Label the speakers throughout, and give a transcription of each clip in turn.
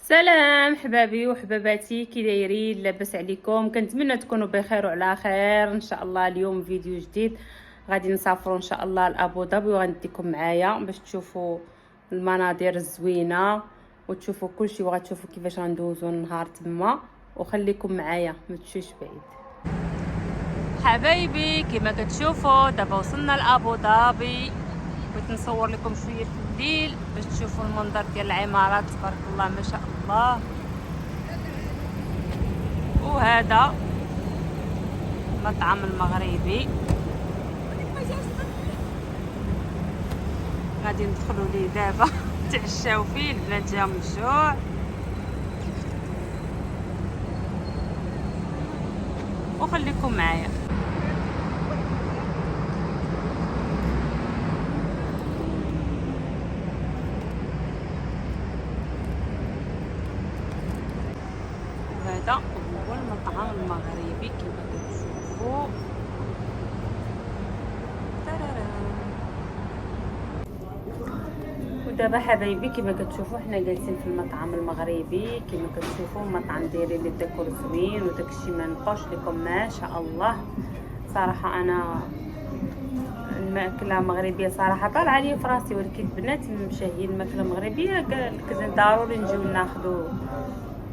Speaker 1: سلام حبابي وحباباتي، كي دايرين؟ لاباس عليكم؟ كنتمنى تكونوا بخير وعلى خير ان شاء الله. اليوم فيديو جديد، غادي نسافروا ان شاء الله لابو ظبي وغنديكم معايا باش تشوفوا المناظر الزوينه وتشوفوا كلشي وغتشوفوا كيفاش غندوزوا النهار تما. وخليكم معايا ما تمشيوش بعيد. حبايبي كما كتشوفوا دابا وصلنا لابو ظبي، بغيت نصور لكم شويه في الليل باش تشوفوا المنظر ديال العمارات تبارك الله ما شاء الله. وهذا المطعم المغربي غادي ندخلوا ليه دابا تعشاو فيه، البنات جاهم الجوع. وخليكم معايا. وهذا هو المطعم المغربي كما كتشوفوا. ودابا حبايبي كما كتشوفوا حنا جالسين في المطعم المغربي كما كتشوفوا. المطعم دايرين لي الديكور زوين وداكشي ما نبقاوش لكم ما شاء الله. صراحه انا الماكله المغربيه صراحه طالعه لي في راسي، ولكن البنات مشاهيين الماكله المغربيه قالك ضروري نجيو ناخذوا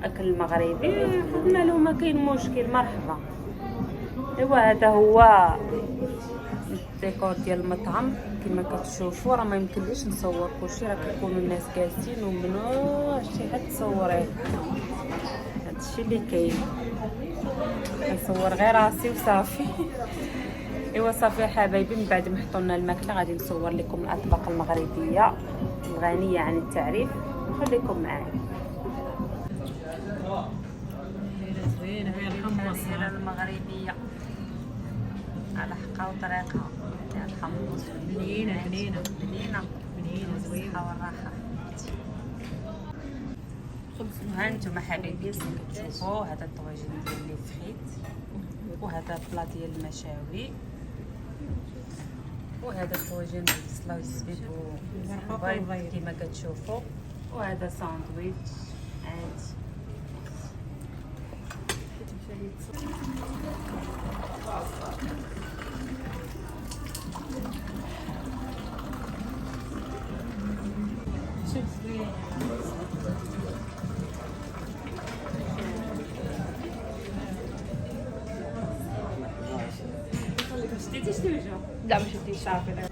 Speaker 1: اكل المغربي. قلنا لهم ما كاين مشكل مرحبا. ايوا هذا هو الديكور ديال المطعم كما كتشوفوا. راه ما يمكنليش نصور كلشي، راه كيكونوا الناس جالسين وممنوع شي حد تصوريه. هادشي اللي كاين، كنصور غير راسي وصافي. ايوا صافي حبايبي، من بعد ما حطوا لنا الماكله غادي نصور لكم الاطباق المغربيه الغنيه عن التعريف. خليكم معايا.
Speaker 2: زوينه هي الحمص
Speaker 1: المغربيه على حقها وطريقها تاع الحمص.
Speaker 2: بنينه
Speaker 1: زوينه والراحه. ها انتم حبايبي كما كتشوفوا هذا الطواجن ديال لي فريت، وهذا البلا ديال المشاوي، وهذا الطواجن بالبصله والزبيب والبيض كما كتشوفوا، وهذا ساندويتش عادي.
Speaker 2: لا ما شديتش صافي.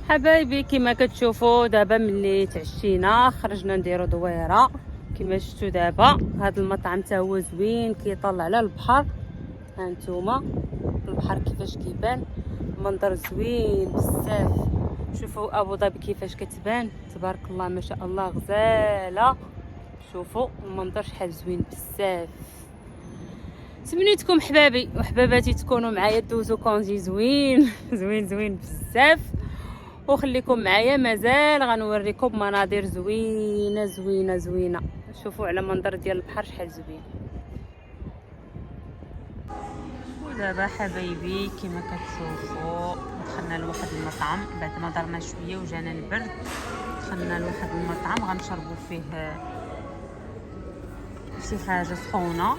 Speaker 1: حبايبي كما كتشوفوا دابا ملي تعشينا خرجنا نديرو دويره كما شفتوا. دابا هذا المطعم حتى هو زوين كيطلع على البحر. ها نتوما البحر كيفاش كيبان، منظر زوين بزاف. شوفوا ابو ظبي كيفاش كتبان تبارك الله ما شاء الله غزاله. شوفوا المنظر شحال زوين بزاف. تمنيتكم حبابي وحباباتي تكونوا معايا دوزو كونجي زوين زوين بزاف. وخليكم معايا مازال غنوريكم مناظر زوينه. شوفوا على منظر ديال البحر شحال زوين. ودابا حبايبي كما كتشوفوا دخلنا لواحد المطعم بعد ما درنا شويه وجانا البرد. دخلنا لواحد المطعم غنشربوا فيه شي حاجه سخونه.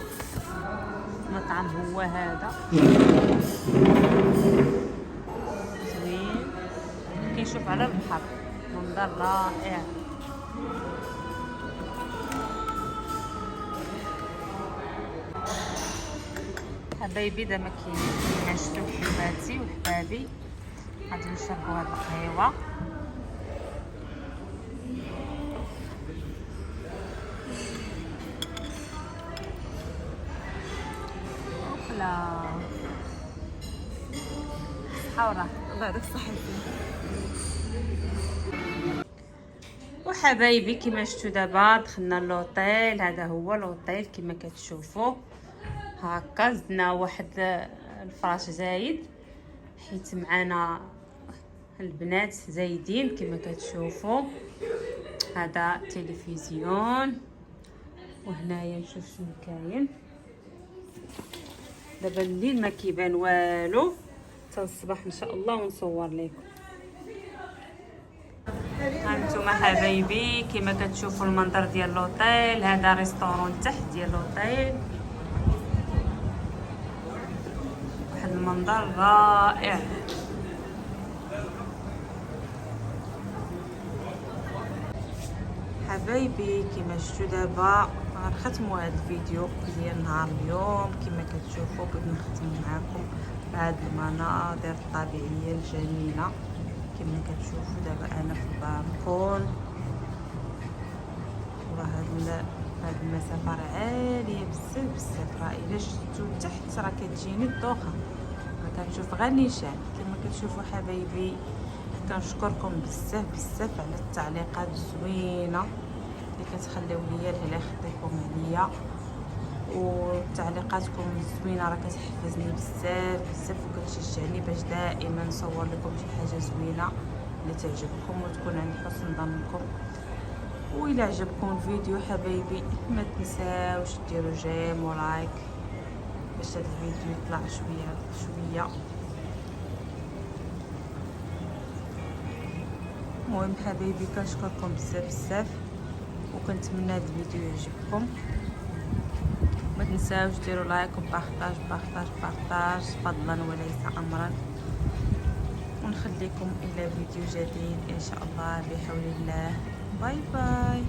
Speaker 1: المطعم هو هذا زوين كيشوف على البحر، منظر رائع. حبايبي دابا كاين شفتوا حباباتي وحبابي غادي نشربوا هاد القهيوه. لا صحه وراحه الله يعطيك الصحه. وحبايبي كما شفتوا دابا دخلنا لوطيل. هذا هو لوطيل كما كتشوفوا هكا. زدنا واحد الفراش زايد حيت معنا البنات زايدين كما كتشوفوا. هذا تلفزيون، وهنايا نشوف شنو كاين. دابا الليل ما كيبان والو حتى الصباح ان شاء الله ونصور لكم. هانتوما حبايبي كما كتشوفوا المنظر ديال لوطيل. هذا ريستورون تحت ديال لوطيل، واحد المنظر رائع. حبايبي كما شفتوا دابا غنختموا هذا الفيديو ديال نهار اليوم. كما كتشوفوا بغيت نختم معكم بهذه المناظر الطبيعيه الجميله. كما كتشوفوا دابا انا في البالكون، وراه هاد المسافه راه عاليه بزاف بزاف. راه الا شفتوا تحت راه كتجيني الدوخه، راه كنشوف غير نيشان. كما كتشوفوا حبايبي كنشكركم بزاف بزاف على التعليقات الزوينه اللي كتخليو ليا، الله يخليكم عليا. وتعليقاتكم الزوينه راه كتحفزني بزاف بزاف وكتشجعني باش دائما نصور لكم شي حاجه زوينه اللي تعجبكم وتكون عند حسن ظنكم. وإلا عجبكم الفيديو حبايبي ما تنساوش ديروا جيم ولايك باش هذا الفيديو يطلع شويه. المهم حبايبي كنشكركم بزاف بزاف وكنتمنى هذا الفيديو يعجبكم. ما تنساوش ديروا لايك وبارطاج فضلا وليس امرا. ونخليكم الى فيديو جديد ان شاء الله بحول الله. باي باي.